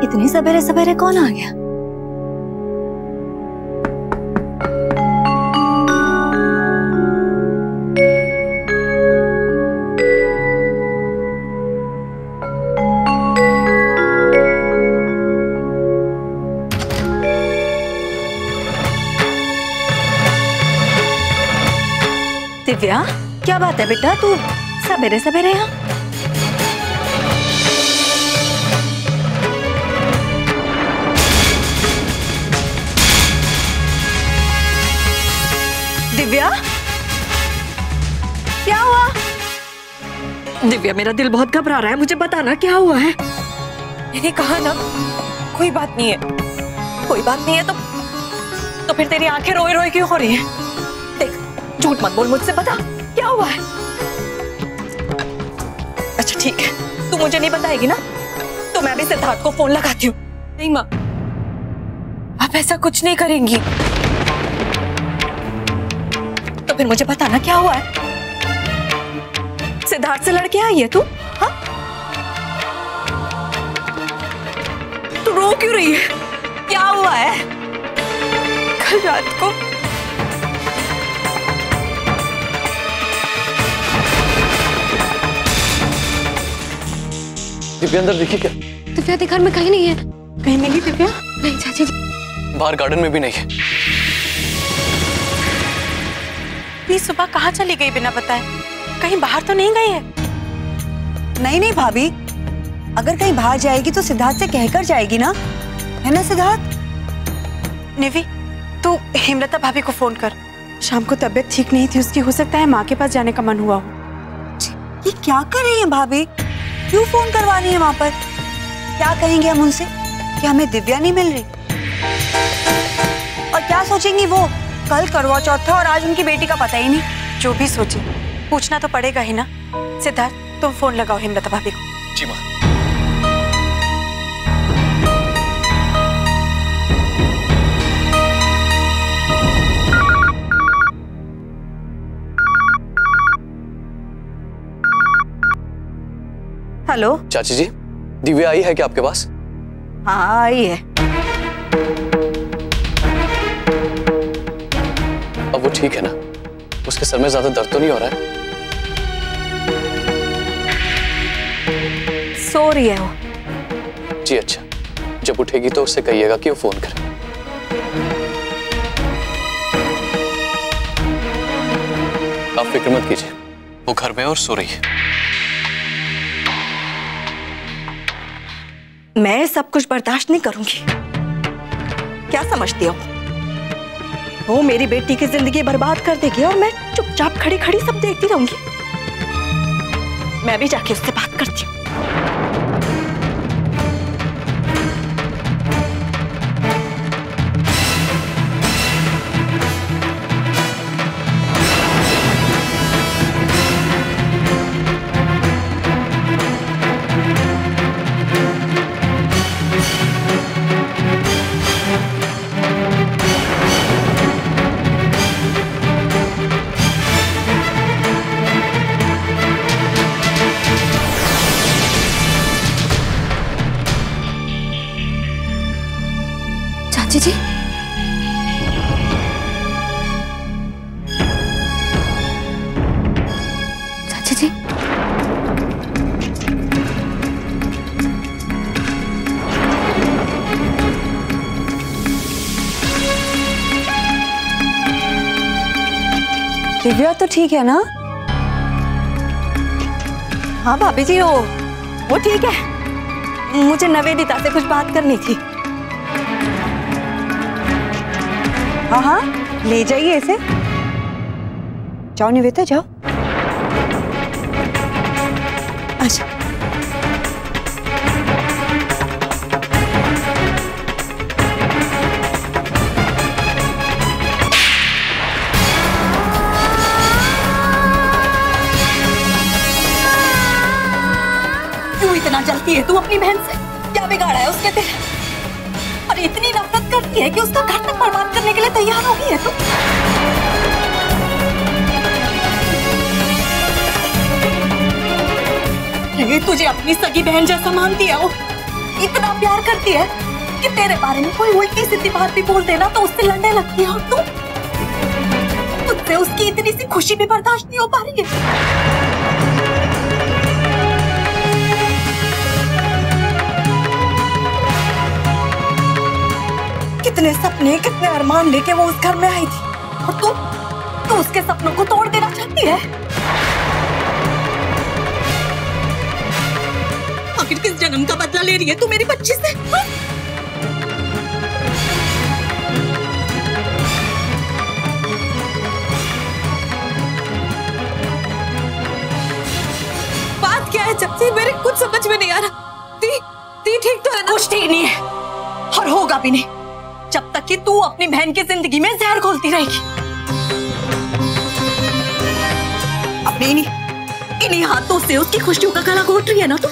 इतनी सवेरे सवेरे कौन आ गया? दिव्या, क्या बात है बेटा, तू सवेरे सवेरे यहाँ? दिव्या, क्या हुआ? दिव्या, मेरा दिल बहुत घबरा रहा है, मुझे बताना क्या हुआ है। मैंने कहा ना कोई बात नहीं है, कोई बात नहीं है तो फिर तेरी आंखें रोई रोई क्यों हो रही है? देख, झूठ मत बोल, मुझसे बता क्या हुआ है। अच्छा ठीक है, तू मुझे नहीं बताएगी ना तो मैं भी सिद्धार्थ को फोन लगाती हूँ। नहीं माँ, आप ऐसा कुछ नहीं करेंगी। तो फिर मुझे बताना क्या हुआ है। सिद्धार्थ से लड़के आई है तू? हाँ, तू रो क्यों रही है? क्या हुआ है? कल रात को दिव्या अंदर दिखी क्या? दिव्या घर में कहीं नहीं है। कहीं नहीं दिव्या? नहीं चाची जी। बाहर गार्डन में भी नहीं है। इतनी सुबह कहाँ चली गई बिना बताए? कहीं बाहर तो नहीं गई है? नहीं नहीं भाभी, अगर कहीं बाहर जाएगी तो सिद्धार्थ से कहकर जाएगी ना, है ना सिद्धार्थ? निवी, तू हेमलता भाभी को फोन कर। शाम को तबीयत ठीक नहीं थी उसकी, हो सकता है माँ के पास जाने का मन हुआ हो। ये क्या कर रही है भाभी? क्यों फोन करवा रही है वहां पर? क्या कहेंगे हम उनसे कि हमें दिव्या नहीं मिल रही? और क्या सोचेंगी वो? कल करवा चौथ था और आज उनकी बेटी का पता ही नहीं। जो भी सोचे, पूछना तो पड़ेगा ही ना। सिद्धार्थ, तुम फोन लगाओ हेमलता भाभी को। जी माँ। हेलो चाची जी, दिव्या आई है क्या आपके पास? हाँ आई है। अब वो ठीक है ना? उसके सर में ज्यादा दर्द तो नहीं हो रहा है? सो रही है वो। जी अच्छा, जब उठेगी तो उससे कहिएगा कि वो फोन करे। आप फिक्र मत कीजिए, वो घर में और सो रही है। मैं सब कुछ बर्दाश्त नहीं करूंगी। क्या समझती हो? वो मेरी बेटी की जिंदगी बर्बाद कर देगी और मैं चुपचाप खड़ी खड़ी सब देखती रहूंगी। मैं भी जाके उससे बात करती हूँ। चाची जी, चाची जी, दिव्या तो ठीक है ना? हाँ भाभी जी, वो ठीक है। मुझे निवेदिता से कुछ बात करनी थी। हाँ हाँ, ले जाइए इसे। जाओ निवेदिता जाओ। अच्छा क्यों इतना जलती है तू अपनी बहन से? क्या बिगाड़ा है उसने तेरे? और इतनी नफरत करती है कि उसका घर तक बर्बाद करने के लिए तैयार हो गई है तू? ये तुझे अपनी सगी बहन जैसा मानती है वो, इतना प्यार करती है कि तेरे बारे में कोई उल्टी सीधी बात भी बोल देना तो उससे लड़ने लगती है, और तुझसे उसकी इतनी सी खुशी भी बर्दाश्त नहीं हो पा रही है। कितने सपने, कितने अरमान लेके वो उस घर में आई थी, और तू उसके सपनों को तोड़ देना चाहती है। आखिर किस जन्म का बदला ले रही है तू मेरी बच्ची से? बात क्या है चाची, मेरे कुछ समझ में नहीं आ रहा। ती ठीक तो है ना? कुछ ठीक नहीं है और होगा भी नहीं जब तक कि तू अपनी बहन की जिंदगी में जहर घोलती रहेगी। अपने इन्हीं हाथों से उसकी खुशियों का गला घोट रही है ना तू?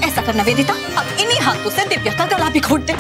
ऐसा करना वेदिता, अब इन्हीं हाथों से दिव्या का गला भी घोट दे।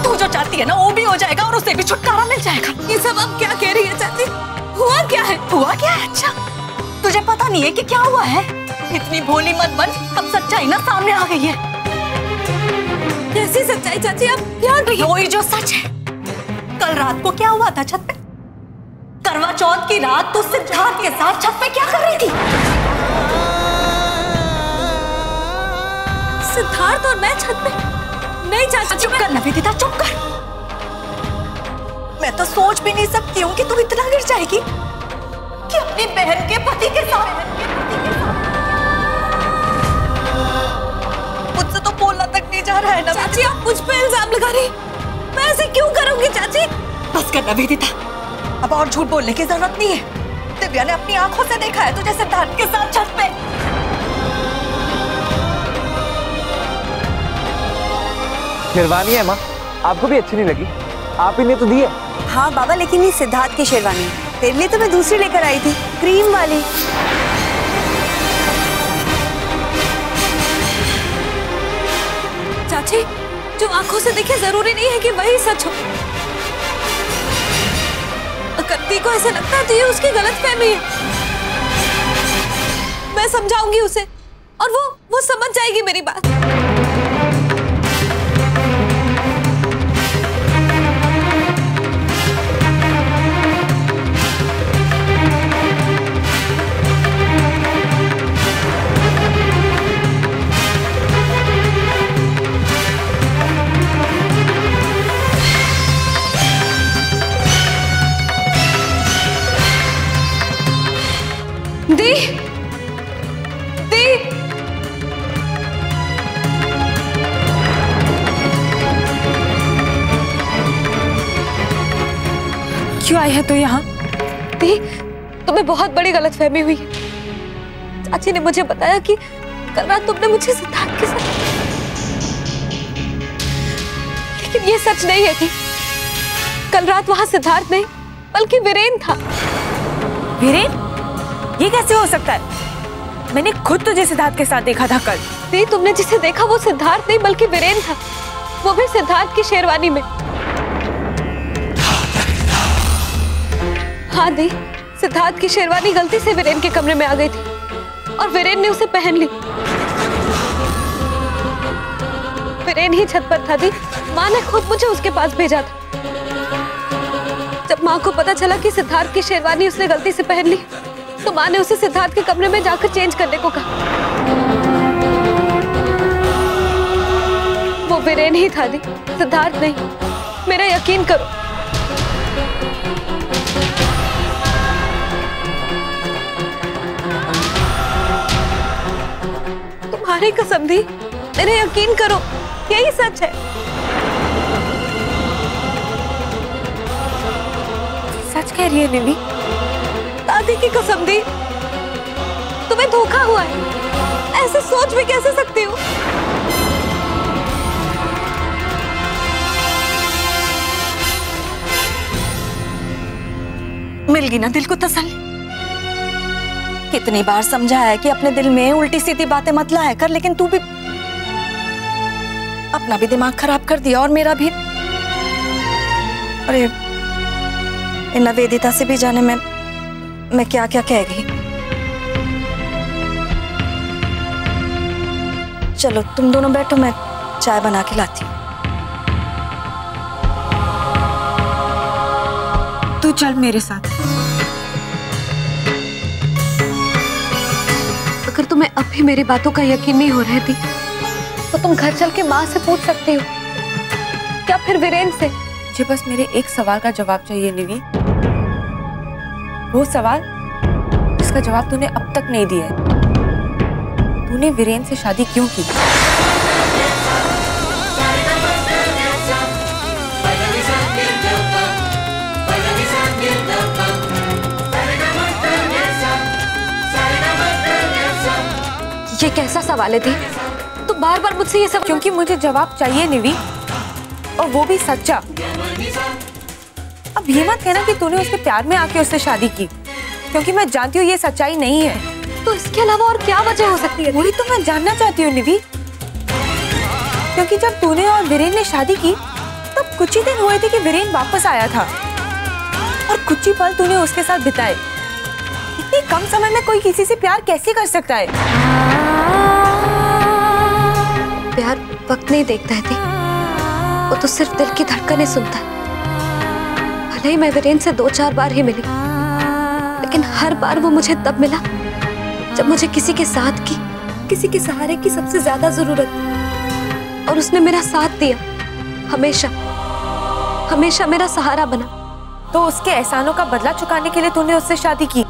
तू जो चाहती है ना वो भी हो जाएगा और उसे भी छुटकारा मिल जाएगा। ये सब अब क्या कह रही है चाची? हुआ क्या है? हुआ क्या है? अच्छा, तुझे पता नहीं है कि क्या हुआ है? इतनी भोली मत बन, अब सच्चाई ना सामने आ गई है। कैसी सच्चाई चाची? अब क्या गई? वही जो सच है। कल रात को क्या हुआ था छत पे? करवा चौथ की रात तू सिद्धार्थ के साथ छत पे क्या कर रही थी? सिद्धार्थ और मैं छत पे? नहीं चाची, चुप कर निवेदिता, चुप कर। मैं तो सोच भी नहीं सकती हूँ कि तू इतना गिर जाएगी कि अपनी बहन के पति के साथ। मुझसे तो बोलना तक नहीं जा रहा है ना। चाची आप मुझ पे इल्जाम लगा रही, मैं ऐसे क्यों करूंगी चाची? बस कर निवेदिता, अब और झूठ बोलने की जरूरत नहीं है। दिव्या ने अपनी आंखों से देखा है तुझे सिद्धार्थ के साथ छत पे। शेरवानी है माँ, आपको भी अच्छी नहीं लगी? आप ही ने तो दी है। हाँ बाबा, लेकिन ये सिद्धार्थ की शेरवानी है। तेरे लिए तो मैं दूसरी लेकर आई थी, क्रीम वाली। चाची जो आंखों से देखे जरूरी नहीं है कि वही सच हो। कत्ती को ऐसे लगता है तो ये उसकी गलतफहमी है। मैं समझाऊंगी उसे और वो समझ जाएगी मेरी बात। दी क्यों आई है तू यहाँ? दी, तुम्हें बहुत बड़ी गलतफहमी हुई है। चाची ने मुझे बताया कि कल रात तुमने मुझे सिद्धार्थ के साथ, लेकिन ये सच नहीं है दी। कल रात वहां सिद्धार्थ नहीं बल्कि वीरेन था। वीरेन? ये कैसे हो सकता है? मैंने खुद तुझे सिद्धार्थ के साथ देखा था कल। दी, तुमने जिसे देखा वो सिद्धार्थ नहीं बल्कि वीरेन था, वो भी सिद्धार्थ की शेरवानी में। हाँ दी, सिद्धार्थ की शेरवानी गलती से वीरेन के कमरे में आ गई थी और वीरेन ने उसे पहन ली। वीरेन ही छत पर था दी, माँ ने खुद मुझे उसके पास भेजा था। जब माँ को पता चला कि सिद्धार्थ की शेरवानी उसने गलती से पहन ली तो माँ ने उसे सिद्धार्थ के कमरे में जाकर चेंज करने को कहा। वो वीरेन ही था दी, सिद्धार्थ नहीं। मेरा यकीन करो। तुम्हारी कसम दी, मेरे यकीन करो, यही सच है। सच कह रही है नीली? दादी की कसम दी, तुम्हें धोखा हुआ है। ऐसे सोच भी कैसे सकती हो? मिल गई ना दिल को तसल्ली। कितनी बार समझाया है कि अपने दिल में उल्टी सीधी बातें मत लाया कर, लेकिन तू भी अपना भी दिमाग खराब कर दिया और मेरा भी। अरे निवेदिता से भी जाने मैं क्या क्या कह गई। चलो तुम दोनों बैठो, मैं चाय बना के लाती हूँ। तू चल मेरे साथ। अगर तुम्हें अभी मेरी बातों का यकीन नहीं हो रहा थी तो तुम घर चल के माँ से पूछ सकती हो, क्या फिर वीरेन से। मुझे बस मेरे एक सवाल का जवाब चाहिए निवी, वो सवाल जिसका जवाब तूने अब तक नहीं दिया है। तूने वीरेन से शादी क्यों की? ये कैसा सवाल है दी? तू बार बार मुझसे ये सब। क्योंकि मुझे जवाब चाहिए निवी, और वो भी सच्चा। अब ये मत कहना कि तूने उसके प्यार में आके उससे शादी की, क्योंकि मैं जानती हूँ ये सच्चाई नहीं है। तो इसके अलावा और क्या वजह हो सकती है? वही तो मैं जानना चाहती हूँ निवी, क्योंकि जब तूने और वीरेन ने शादी की तब कुछ ही दिन हुए थे कि वीरेन वापस आया था, और कुछ ही पल तूने उसके साथ बिताए। इतनी कम समय में कोई किसी से प्यार कैसे कर सकता है? प्यार वक्त नहीं देखता है दी, वो तो सिर्फ दिल की धड़कनें सुनता है। भले ही मैं वीरेन से 2-4 बार ही मिली, लेकिन हर बार वो मुझे तब मिला जब मुझे किसी के साथ की, किसी के सहारे की सबसे ज्यादा जरूरत थी। और उसने मेरा साथ दिया, हमेशा हमेशा मेरा सहारा बना। तो उसके एहसानों का बदला चुकाने के लिए तूने उससे शादी की,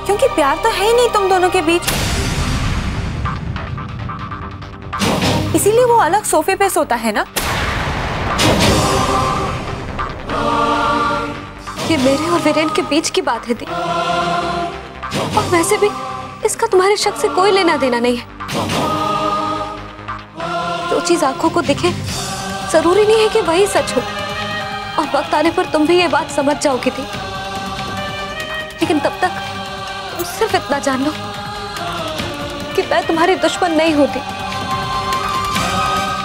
क्योंकि प्यार तो है ही नहीं तुम दोनों के बीच। इसीलिए वो अलग सोफे पे सोता है ना। ये मेरे और वीरेन के बीच की बात है दी, और वैसे भी इसका तुम्हारे शक से कोई लेना देना नहीं है। जो चीज आंखों को दिखे जरूरी नहीं है कि वही सच हो, और वक्त आने पर तुम भी ये बात समझ जाओगी दी। लेकिन तब तक तुम सिर्फ इतना जान लो कि मैं तुम्हारी दुश्मन नहीं होती।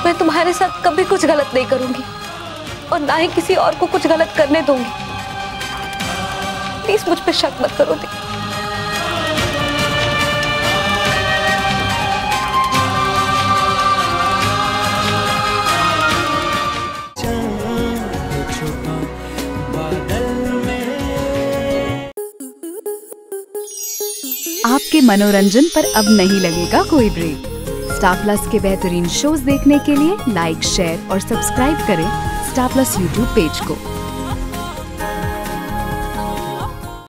मैं तुम्हारे साथ कभी कुछ गलत नहीं करूंगी, और ना ही किसी और को कुछ गलत करने दूंगी। प्लीज मुझ पे शक मत करो दी। आपके मनोरंजन पर अब नहीं लगेगा कोई ब्रेक। स्टार प्लस के बेहतरीन शोज देखने के लिए लाइक, शेयर और सब्सक्राइब करें स्टार प्लस यूट्यूब पेज को।